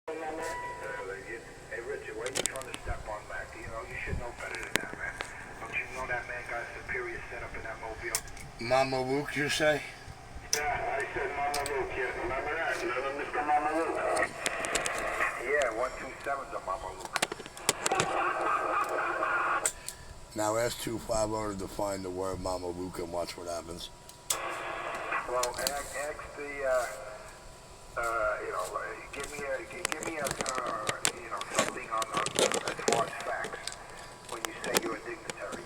Hey, Richard, why are you trying to step on Mac? You should know better than that, man. Don't you know that man got a superior setup in that mobile? Mama Luke, you say? Yeah, I said Mama Luke, yeah. Remember that? Remember Mr. Mama Luke? Yeah, 127's a Mama Luke. Now ask 250 to define the word Mama Luke and watch what happens. Well, ask the, give me a, something on as far as facts. When you say you're a dignitary,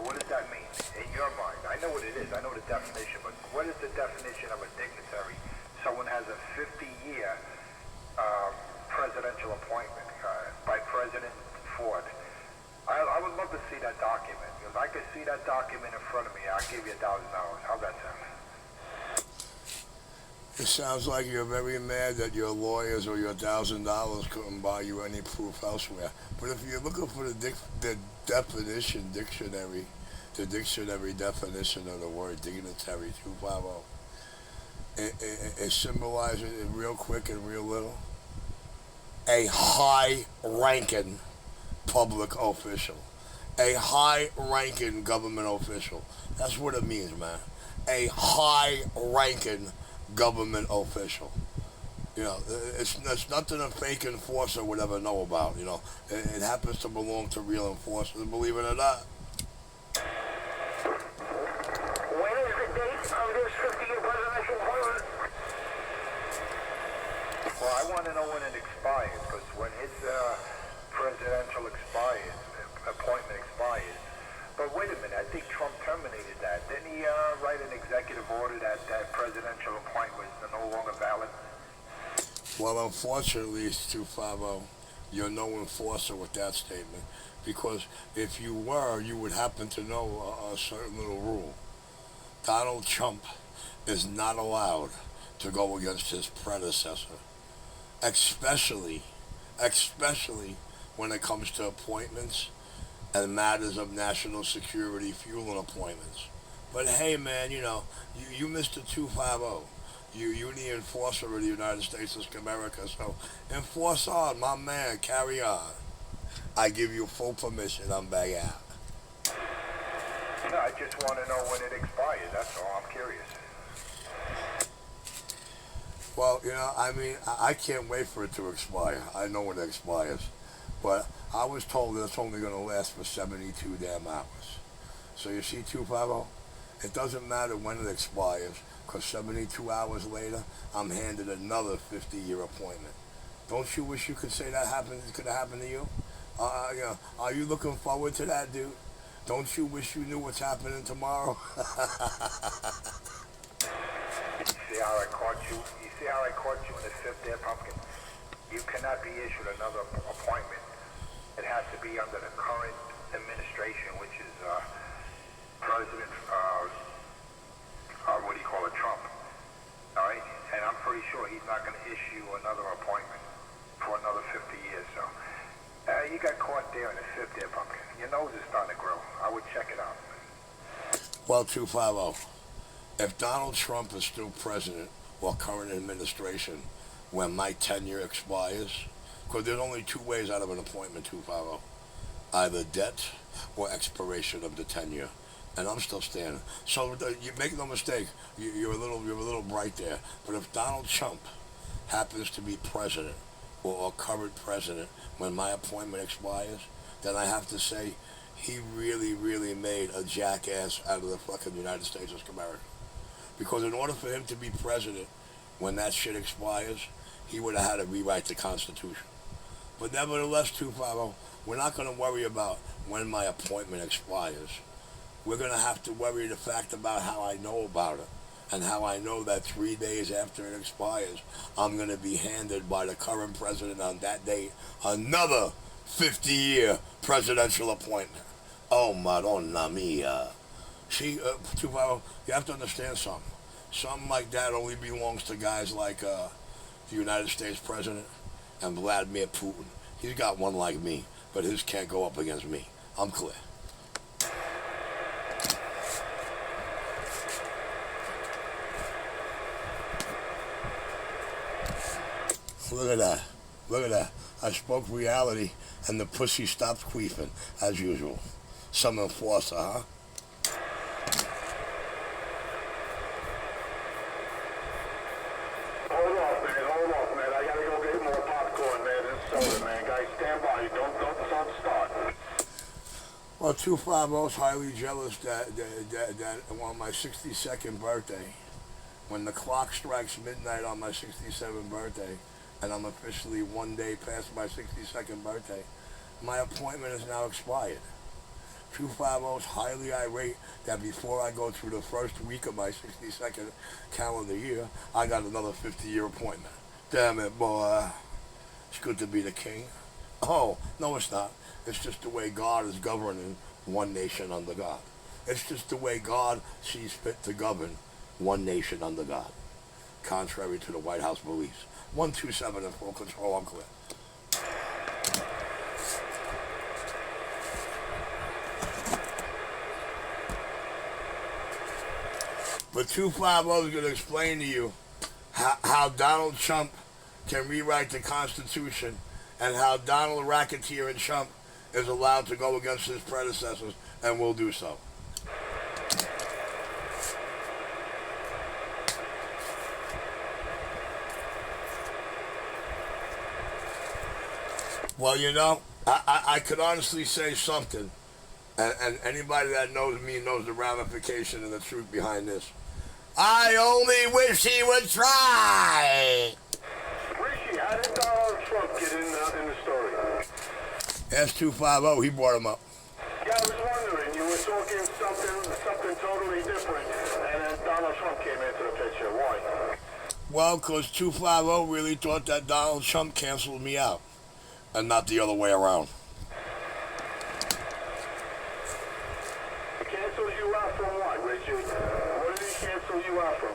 what does that mean in your mind? I know what it is. I know the definition, but what is the definition of a dignitary? Someone has a 50-year presidential appointment by President Ford. I would love to see that document. If I could see that document in front of me, I'll give you $1,000. How's that sound? It sounds like you're very mad that your lawyers or your $1,000 couldn't buy you any proof elsewhere. But if you're looking for the definition dictionary, the dictionary definition of the word dignitary 250, it symbolizes it real quick and real little. A high-ranking public official. A high-ranking government official. That's what it means, man. A high-ranking government official. It's nothing a fake enforcer would ever know about. It happens to belong to real enforcers, believe it or not. When is the date of this 50-year presidential appointment? Well, I want to know when it expires, because when his presidential appointment expires. But wait a minute, I think Trump terminated that. Didn't he write an executive order that presidential appointment was no longer valid? Well, unfortunately, it's 250. You're no enforcer with that statement. Because if you were, you would happen to know a certain little rule. Donald Trump is not allowed to go against his predecessor. Especially when it comes to appointments and matters of national security, fueling appointments. But hey, man, you Mr. 250. You're the enforcer of the United States of America, so enforce on, my man, carry on. I give you full permission, I'm back out. No, I just want to know when it expires, that's all, I'm curious. Well, I can't wait for it to expire. I know when it expires. But I was told that it's only going to last for 72 damn hours. So you see, 250, it doesn't matter when it expires, because 72 hours later, I'm handed another 50-year appointment. Don't you wish you could say that could have happened to you? Are you looking forward to that, dude? Don't you wish you knew what's happening tomorrow? You see how I caught you? You see how I caught you in the fifth there, Pumpkin? You cannot be issued another appointment. It has to be under the current administration, which is President, what do you call it, Trump. All right? And I'm pretty sure he's not going to issue another appointment for another 50 years. So you got caught there in the fifth there, Pumpkin. Your nose is starting to grow. I would check it out. Well, 250, if Donald Trump is still president or current administration when my tenure expires, because there's only two ways out of an appointment, 250. Either debt or expiration of the tenure. And I'm still standing. So you make no mistake, you're a little bright there. But if Donald Trump happens to be president or current president when my appointment expires, then I have to say he really, really made a jackass out of the fucking United States of America. Because in order for him to be president when that shit expires, he would have had to rewrite the Constitution. But nevertheless, 250, we're not going to worry about when my appointment expires. We're going to have to worry the fact about how I know about it, and how I know that 3 days after it expires, I'm going to be handed by the current president on that date another 50-year presidential appointment. Oh, Madonna mia. See, 250, you have to understand something. Something like that only belongs to guys like the United States president and Vladimir Putin. He's got one like me, but his can't go up against me. I'm clear. Look at that. Look at that. I spoke reality, and the pussy stopped queefing, as usual. Some enforcer, huh? Hold off, man. I gotta go get more popcorn, man, and soda, man. Guys, stand by. Don't start. Well, 250's highly jealous that on my 62nd birthday, when the clock strikes midnight on my 67th birthday, and I'm officially one day past my 62nd birthday, my appointment is now expired. 250's highly irate that before I go through the first week of my 62nd calendar year, I got another 50-year appointment. Damn it, boy. It's good to be the king. Oh, no it's not. It's just the way God is governing one nation under God. It's just the way God sees fit to govern one nation under God, contrary to the White House beliefs. 127 in full control, I'm clear. But 250 is going to explain to you how Donald Trump can rewrite the Constitution and how Donald Racketeer and Trump is allowed to go against his predecessors and will do so. Well, you know, I could honestly say something, and anybody that knows me knows the ramification and the truth behind this. I only wish he would try. Rishi, how did Donald Trump get in the story? Ask 250, he brought him up. Yeah, I was wondering. You were talking something totally different, and then Donald Trump came into the picture. Why? Well, because 250 really thought that Donald Trump canceled me out, and not the other way around. Cancels you out from what, Richard? What did he cancel you out from?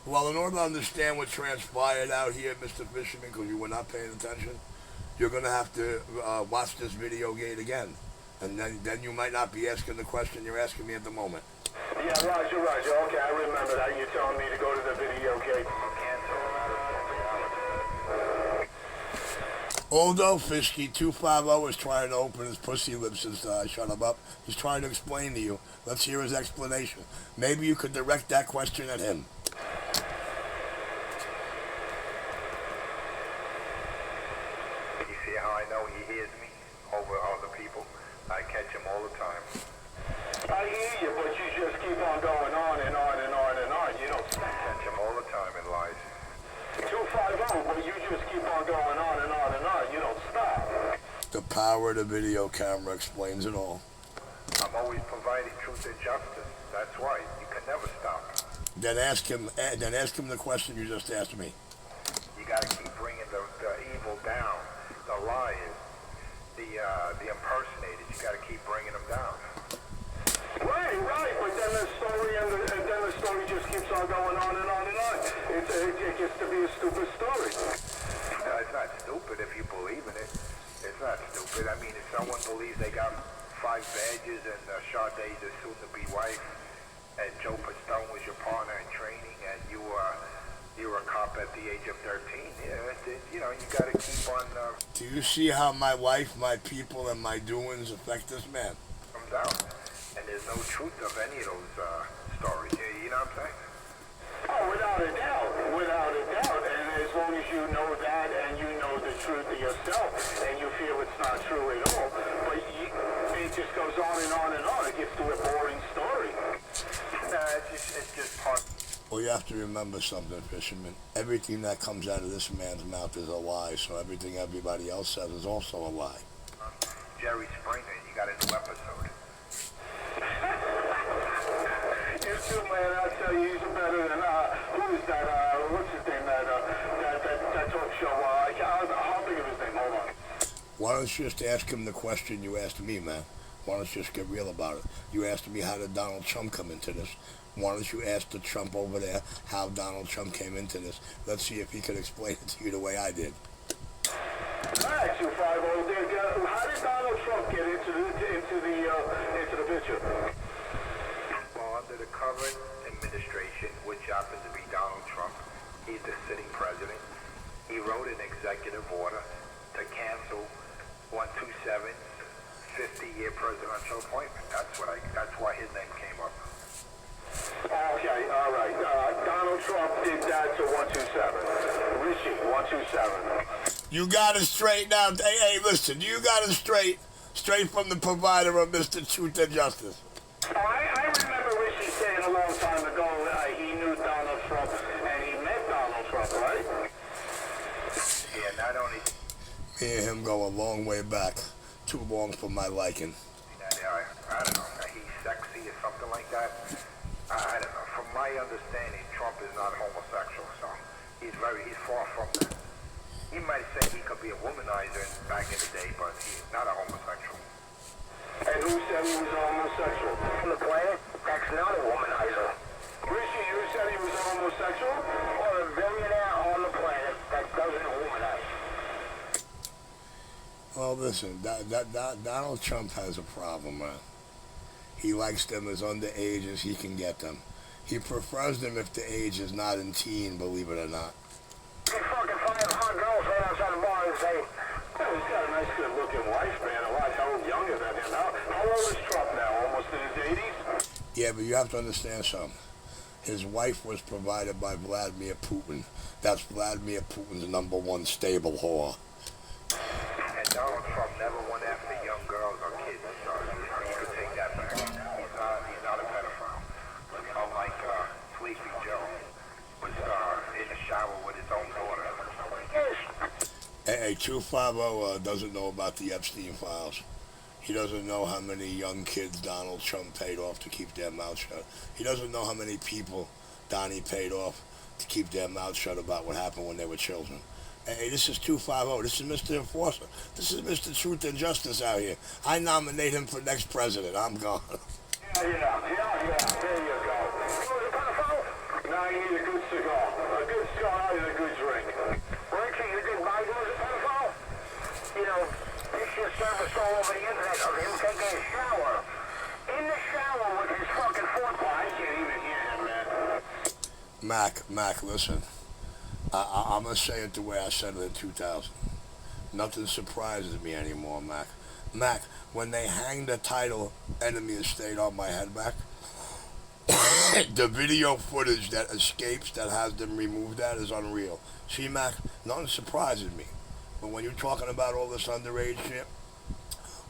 Well, in order to understand what transpired out here, Mr. Fisherman, because you were not paying attention, you're going to have to watch this video gate again. And then you might not be asking the question you're asking me at the moment. Yeah, Roger. Okay, I remember that. You're telling me to go to the video gate. Although Fisky 250 is trying to open his pussy lips since I shut him up, he's trying to explain to you. Let's hear his explanation. Maybe you could direct that question at him. You see how I know he hears me over other people? I catch him all the time. I hear you, but you just keep on going on and on and on and on. You don't stop. I catch him all the time in lies. 250, but you just keep on going on and on and on. You don't stop. The power of the video camera explains it all. I'm always providing truth and justice. That's why. You can never stop. Then ask him the question you just asked me. You got to keep bringing the evil down, the liars, the impersonators. You got to keep bringing them down. Right. But then the story just keeps on going on and on and on. It gets to be a stupid story. It's not stupid if you believe in it. It's not stupid. I mean, if someone believes they got 5 badges and Sade's a soon-to-be wife, and Joe Pistone was your partner in training, and you were a cop at the age of 13, you got to keep on... Do you see how my life, my people, and my doings affect this man? Comes out. And there's no truth of any of those stories. You know what I'm saying? Oh, without a doubt. And as long as you know that and you know the truth of yourself and you feel it's not true at all, but it just goes on and on and on. It gets to a boring story. It's just part. Well, you have to remember something, Fisherman. Everything that comes out of this man's mouth is a lie, so everything everybody else says is also a lie. Jerry Springer, you got a new episode. You too, man. I tell you, he's better than who is that? What's his name? That talk show. I'll think of his name. Hold on. Why don't you just ask him the question you asked me, man? Why don't you just get real about it? You asked me how did Donald Trump come into this. Why don't you ask the Trump over there how Donald Trump came into this? Let's see if he can explain it to you the way I did. All right, 250. How did Donald Trump get into the picture? Well, under the current administration, which happens to be Donald Trump, he's the sitting president. He wrote an executive order to cancel 127's 50-year presidential appointment. That's why his name came up. Okay, all right. Donald Trump did that to 127. Rishi, 127. You got it straight now. Hey, listen, you got it straight from the provider of Mr. Truth and Justice. I remember Rishi saying a long time ago he knew Donald Trump and he met Donald Trump, right? Yeah, not only... Me and him go a long way back. Too long for my liking. I don't know, he's sexy or something like that. I don't know. From my understanding, Trump is not homosexual, so he's far from that. He might say he could be a womanizer back in the day, but he's not a homosexual. And who said he was a homosexual? On the planet, that's not a womanizer. Rishi, who said he was a homosexual? Or a billionaire on the planet that doesn't womanize. Well, listen, Donald Trump has a problem, man. He likes them as underage as he can get them. He prefers them if the age is not in teen, believe it or not. You fucking 500 girls right outside the bar and say, Oh, he's got a nice, good-looking wife, man. A lot younger than him. How old is Trump now? Almost in his 80s? Yeah, but you have to understand something. His wife was provided by Vladimir Putin. That's Vladimir Putin's #1 stable whore. and Donald Trump never went after young girls or kids, so you could take that back. He's not a pedophile. Unlike Sleepy Joe was in the shower with his own daughter. Hey, 250 doesn't know about the Epstein files. He doesn't know how many young kids Donald Trump paid off to keep their mouth shut. He doesn't know how many people Donnie paid off to keep their mouth shut about what happened when they were children. Hey, this is 250. This is Mr. Enforcer. This is Mr. Truth and Justice out here. I nominate him for next president. I'm gone. Yeah. There you go. Now you need a good cigar. A good cigar and a good drink. Richie, you think Biden was a pedophile? You know, this your service all over the internet of him taking a shower. In the shower with his fucking forepaw. I can't even hear him, man. Mac, listen. I'm going to say it the way I said it in 2000. Nothing surprises me anymore, Mac. Mac, when they hang the title Enemy of State on my head, Mac, the video footage that escapes that has them remove that is unreal. See, Mac, nothing surprises me. But when you're talking about all this underage shit,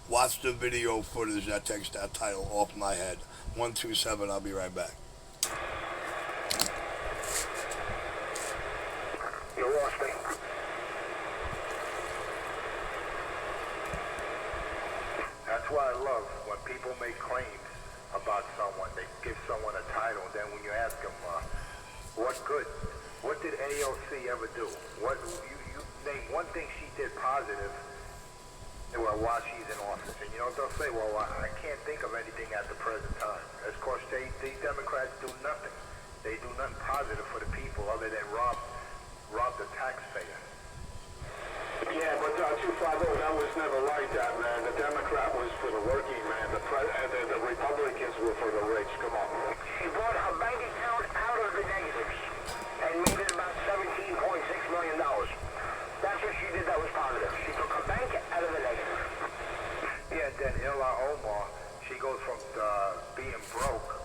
watch the video footage that takes that title off my head. 127, I'll be right back. You lost me. That's why I love when people make claims about someone. They give someone a title, and then when you ask them, what good? What did AOC ever do? What you name one thing she did positive while she's in office, and you know they'll say, well, I can't think of anything at the present time. Of course, these Democrats do nothing. They do nothing positive for the people other than rob the taxpayer. Yeah, but 250, that was never like that, man. The Democrat was for the working man. The Republicans were for the rich. Come on. She brought her bank account out of the negatives and made it about $17.6 million. That's what she did that was positive. She took her bank out of the negative. Yeah, and then Ilhan Omar, she goes from being broke,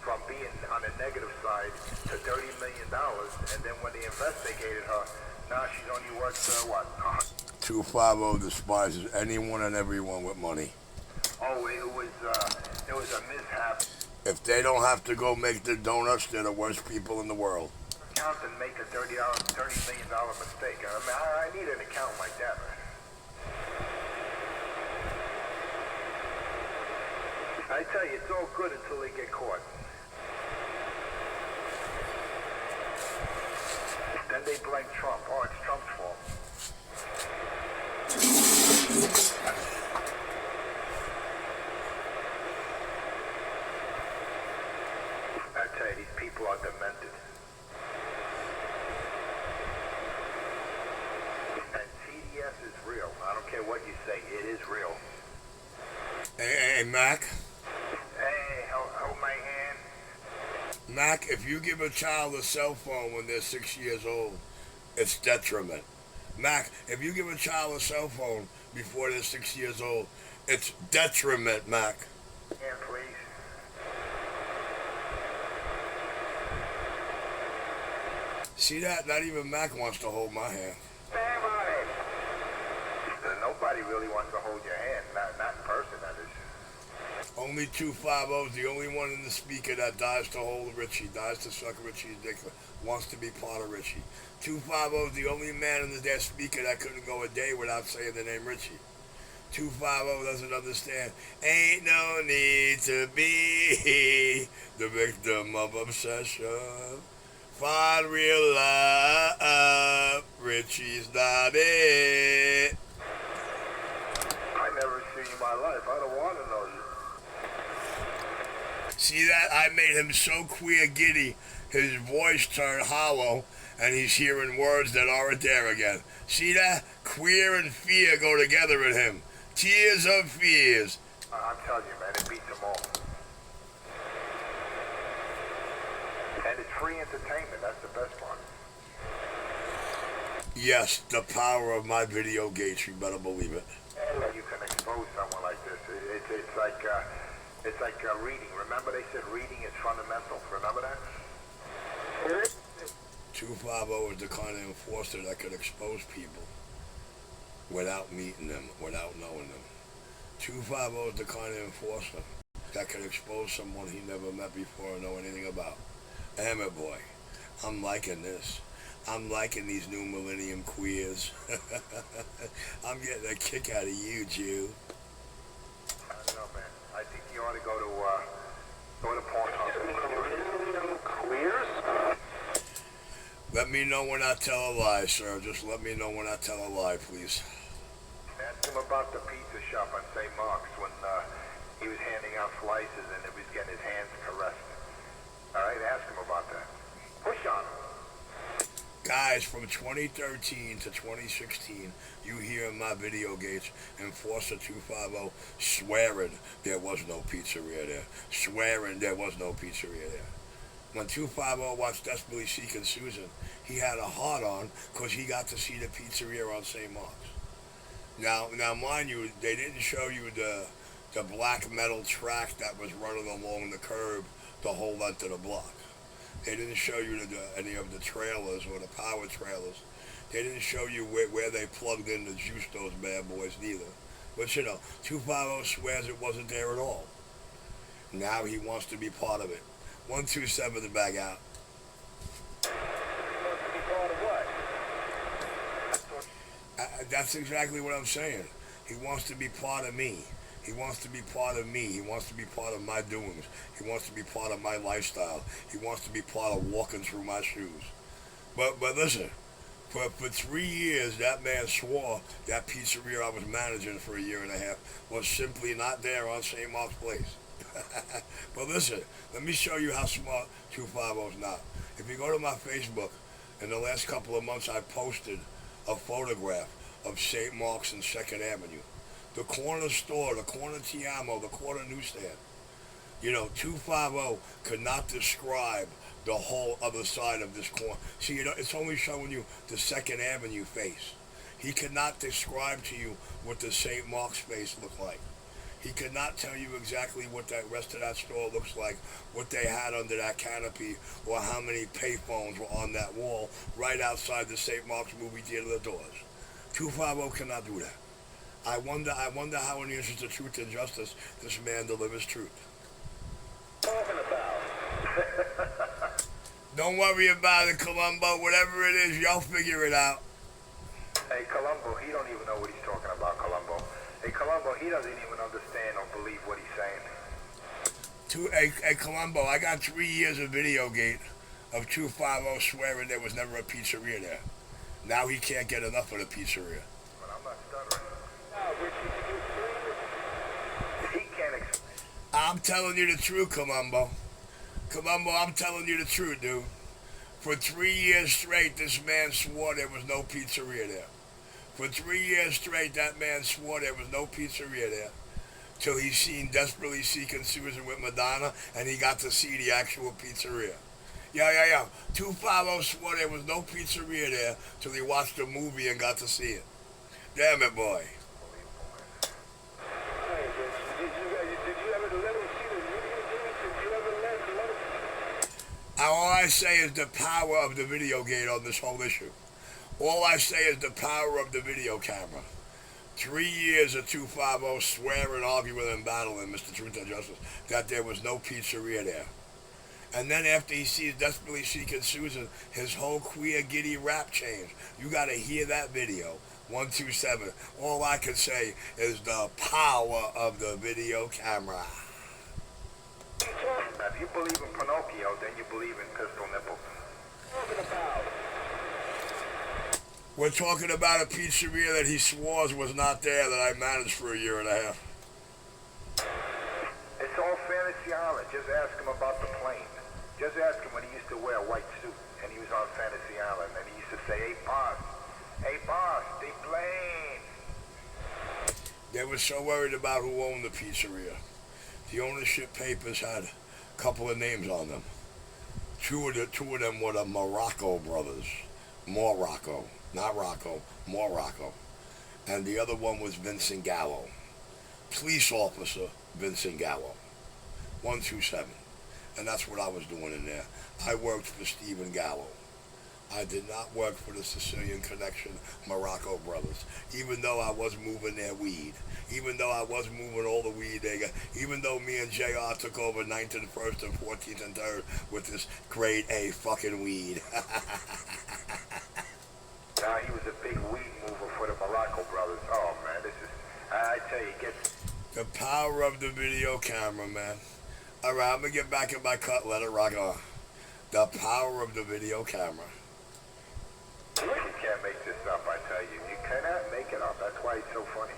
from being on the negative side to $30 million, and then when they investigated her, now she's only worth, 250 despises anyone and everyone with money. Oh, it was a mishap. If they don't have to go make the donuts, they're the worst people in the world. Account and make a $30 million mistake. I mean, I need an account like that, man. I tell you, it's all good until they get caught. Then they blame Trump. Oh, it's Trump's fault. I tell you, these people are demented. And TDS is real. I don't care what you say, it is real. Hey, Mac. Hey, hold my hand. Mac, if you give a child a cell phone when they're 6 years old, it's detriment. Mac, if you give a child a cell phone before they're 6 years old, it's detriment, Mac. And please. See that? Not even Mac wants to hold my hand. Damn on it. Nobody really wants to hold your hand, not in person, that is. Only 250 is the only one in the speaker that dies to hold Richie, dies to suck Richie's dick, wants to be part of Richie. 250 is the only man in their speaker that couldn't go a day without saying the name Richie. 250 doesn't understand. Ain't no need to be the victim of obsession. Find real love. Richie's not it. I never seen you in my life. I don't want to know you. See that? I made him so queer giddy, his voice turned hollow, and he's hearing words that aren't there again. See that? Queer and fear go together in him. Tears of fears. I'm telling you, man, it beats them all. And it's free entertainment. That's the best part. Yes, the power of my video gates, you better believe it. That you can expose someone like this. It's like reading. Remember they said reading is fundamental. Remember that? 250 is the kind of enforcer that could expose people without meeting them, without knowing them. 250 is the kind of enforcer that could expose someone he never met before or know anything about. Damn it, boy. I'm liking this. I'm liking these new millennium queers. I'm getting a kick out of you, Jew. I don't know, man. I think you ought to go to Pornhub. Queers? Let me know when I tell a lie, sir. Just let me know when I tell a lie, please. Ask him about the pizza shop on St. Mark's when he was handing out slices and it was getting his hands caressed. All right, ask him about that. Push on him. Guys, from 2013 to 2016, you hear in my video gates Enforcer 250 swearing there was no pizzeria there. Swearing there was no pizzeria there. When 250 watched Desperately Seeking Susan, he had a heart on because he got to see the pizzeria on St. Mark's. Now, mind you, they didn't show you the black metal track that was running along the curb the whole length of the block. They didn't show you any of the trailers or the power trailers. They didn't show you where they plugged in to juice those bad boys neither. But you know, 250 swears it wasn't there at all. Now he wants to be part of it. 127 to back out. That's exactly what I'm saying. He wants to be part of me. He wants to be part of me. He wants to be part of my doings. He wants to be part of my lifestyle. He wants to be part of walking through my shoes. But listen, for 3 years, that man swore that pizzeria I was managing for a year and a half was simply not there on St. Mark's Place. But listen, let me show you how smart 250 is not. If you go to my Facebook, in the last couple of months, I posted a photograph of St. Mark's and 2nd Avenue. The corner store, the corner Tiamo, the corner newsstand. You know, 250 could not describe the whole other side of this corner. See, you know, it's only showing you the 2nd Avenue face. He could not describe to you what the St. Mark's face looked like. He could not tell you exactly what that rest of that store looks like, what they had under that canopy, or how many payphones were on that wall right outside the St. Mark's movie theater doors. 250 cannot do that. I wonder how in the interest of truth and justice this man delivers truth. Talking about. Don't worry about it, Columbo. Whatever it is, y'all figure it out. Hey, Columbo, he don't even know what he's talking about, Columbo. Hey, Columbo, he doesn't even understand or believe what he's saying. Hey, Columbo, I got 3 years of Videogate of 250 swearing there was never a pizzeria there. Now he can't get enough of the pizzeria. But I'm not stuttering. He can't explain. I'm telling you the truth, Columbo. Columbo, I'm telling you the truth, dude. For 3 years straight, this man swore there was no pizzeria there. For 3 years straight, that man swore there was no pizzeria there. Till he seen Desperately Seeking Susan with Madonna, and he got to see the actual pizzeria. Yeah. 250 swore there was no pizzeria there till he watched the movie and got to see it. Damn it, boy. Hey, did you ever let him see the video game? Did you ever let him? All I say is the power of the video game on this whole issue. All I say is the power of the video camera. 3 years of 250 swearing, arguing, and battling Mr. Truth and Justice that there was no pizzeria there. And then after he sees Desperately Seeking Susan, his whole queer giddy rap changed. You gotta hear that video. 127. All I can say is the power of the video camera. Now, if you believe in Pinocchio, then you believe in pistol nipples. Talking about. We're talking about a pizzeria that he swore was not there that I managed for a year and a half. It's all Fantasy Island. Just ask him about the plane. Just ask him when he used to wear a white suit and he was on Fantasy Island and he used to say, hey boss, the plane. They were so worried about who owned the pizzeria. The ownership papers had a couple of names on them. Two of them were the Morocco brothers. Morocco. Not Rocco. Morocco. And the other one was Vincent Gallo. Police officer Vincent Gallo. 127. And that's what I was doing in there. I worked for Stephen Gallo. I did not work for the Sicilian Connection Morocco brothers, even though I was moving their weed, even though I was moving all the weed they got, even though me and JR took over 9th and 1st and 14th and 3rd with this grade A fucking weed. Now he was a big weed mover for the Morocco brothers. Oh man, this is, I tell you, the power of the video camera, man. All right, I'm gonna get back in my cut, let it rock on. The power of the video camera. You can't make this up, I tell you. You cannot make it up. That's why it's so funny.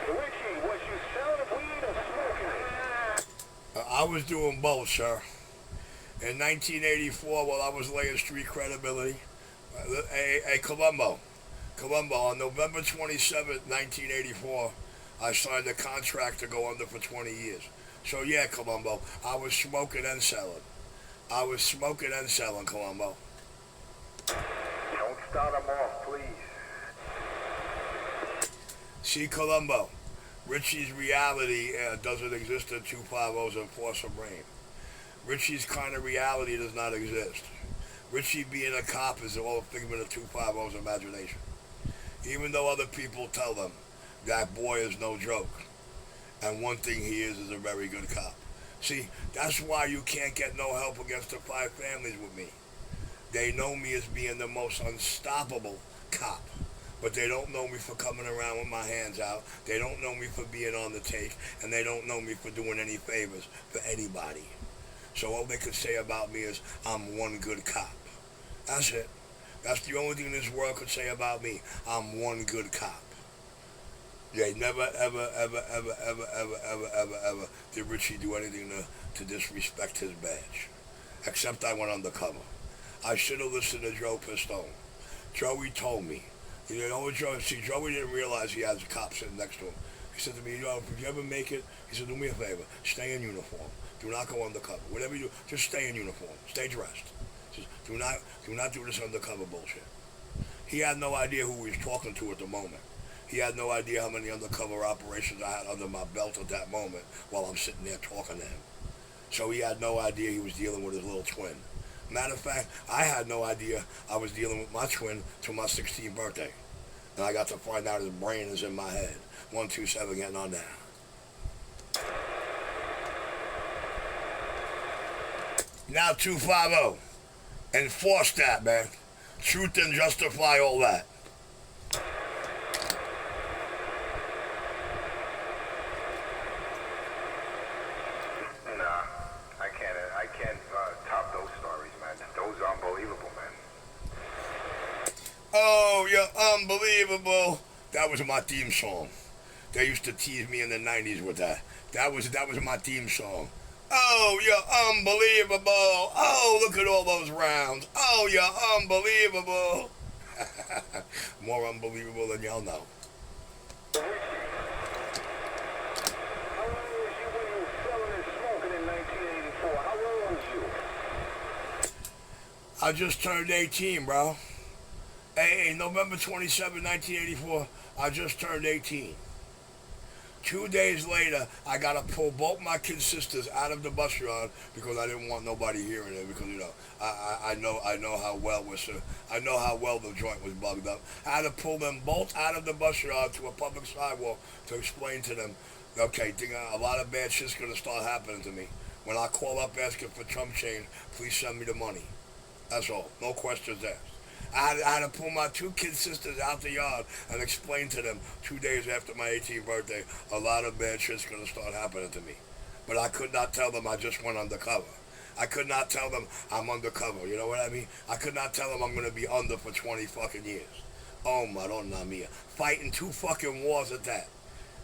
Richie, was you selling weed or smoking it? I was doing both, sir. In 1984, while I was laying street credibility, Columbo, on November 27th, 1984, I signed a contract to go under for 20 years. So yeah, Columbo, I was smoking and selling. Columbo. Don't start them off, please. See, Columbo, Richie's reality doesn't exist in 250's Enforcer brain. Richie's kind of reality does not exist. Richie being a cop is all a figment of 250's imagination. Even though other people tell them that boy is no joke. And one thing he is a very good cop. See, that's why you can't get no help against the 5 families with me. They know me as being the most unstoppable cop. But they don't know me for coming around with my hands out. They don't know me for being on the take. And they don't know me for doing any favors for anybody. So all they could say about me is, I'm one good cop. That's it. That's the only thing this world could say about me. I'm one good cop. They never, ever did Richie do anything to disrespect his badge. Except I went undercover. I should have listened to Joe Pistone. Joey told me. You know what Joey, see, Joey didn't realize he has a cop sitting next to him. He said to me, if you ever make it, he said, do me a favor, stay in uniform. Do not go undercover. Whatever you do, just stay in uniform. Stay dressed. Just do not do this undercover bullshit. He had no idea who he was talking to at the moment. He had no idea how many undercover operations I had under my belt at that moment while I'm sitting there talking to him. So he had no idea he was dealing with his little twin. Matter of fact, I had no idea I was dealing with my twin till my 16th birthday. And I got to find out his brain is in my head. 127 getting on down. Now 250. Enforce that, man. Truth and justify all that. I can't top those stories, man. Those are unbelievable, man. Oh, you're unbelievable. That was my theme song. They used to tease me in the 90s with that. That was my theme song. Oh, you're unbelievable. Oh, look at all those rounds. Oh, you're unbelievable. More unbelievable than y'all know. How long was you when you were selling and smoking in 1984? I just turned 18, bro. Hey, November 27, 1984, I just turned 18. 2 days later, I gotta pull both my kid sisters out of the bus yard because I didn't want nobody hearing it. Because I know how well I know how well the joint was bugged up. I had to pull them both out of the bus yard to a public sidewalk to explain to them, okay, a lot of bad shit's gonna start happening to me. When I call up asking for chump change, please send me the money. That's all. No questions asked. I had to pull my two kid sisters out the yard and explain to them 2 days after my 18th birthday, a lot of bad shit's going to start happening to me. But I could not tell them I just went undercover. I could not tell them I'm undercover, you know what I mean? I could not tell them I'm going to be under for 20 fucking years. Oh, Madonna mia. Fighting 2 fucking wars at that.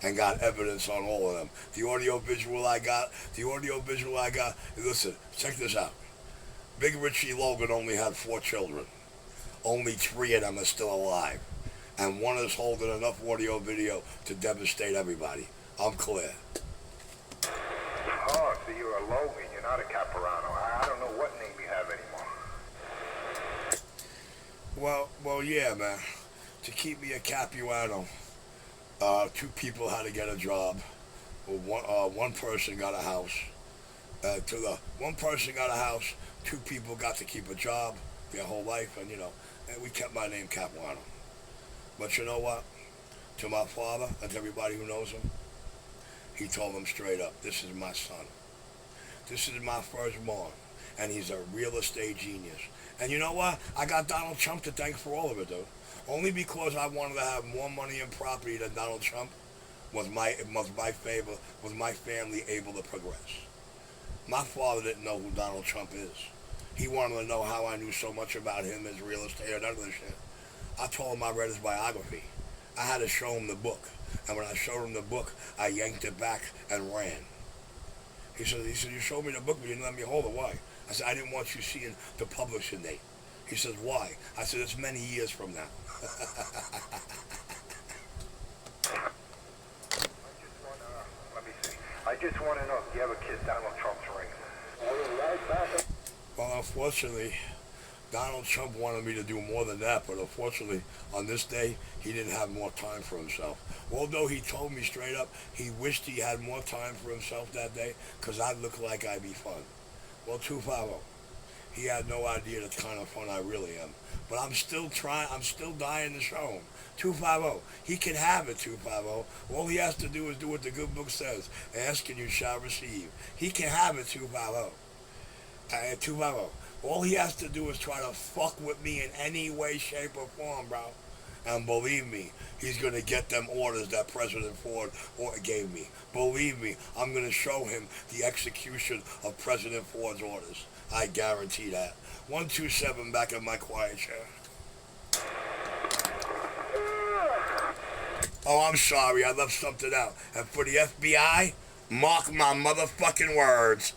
And got evidence on all of them. The audio visual I got, listen, check this out. Big Richie Logan only had 4 children. Only 3 of them are still alive. And 1 is holding enough audio video to devastate everybody. I'm clear. Oh, so you're a Logan, you're not a Caporano. I don't know what name you have anymore. Well, yeah, man. To keep me a Capuano, 2 people had to get a job. One person got a house. One person got a house, 2 people got to keep a job their whole life, and and we kept my name Capuano. But you know what? To my father and to everybody who knows him, he told them straight up, this is my son. This is my firstborn, and he's a real estate genius. And you know what? I got Donald Trump to thank for all of it, dude. Only because I wanted to have more money and property than Donald Trump was my family able to progress. My father didn't know who Donald Trump is. He wanted to know how I knew so much about him as real estate or none of this shit. I told him I read his biography. I had to show him the book. And when I showed him the book, I yanked it back and ran. He said, you showed me the book, but you didn't let me hold it. Why? I said, I didn't want you seeing the publishing date. He says, why? I said, it's many years from now. I just want to know if you ever kissed Donald Trump's ring. Well, unfortunately, Donald Trump wanted me to do more than that, but unfortunately, on this day, he didn't have more time for himself. Although he told me straight up he wished he had more time for himself that day, because I'd look like I'd be fun. Well, 250. He had no idea the kind of fun I really am. But I'm still dying to show him. 250. He can have it, 250. All he has to do is do what the good book says. Ask and you shall receive. He can have it, 250. 250. All he has to do is try to fuck with me in any way, shape, or form, bro. And believe me, he's going to get them orders that President Ford gave me. Believe me, I'm going to show him the execution of President Ford's orders. I guarantee that. 127 back in my quiet chair. Oh, I'm sorry, I left something out. And for the FBI, mark my motherfucking words.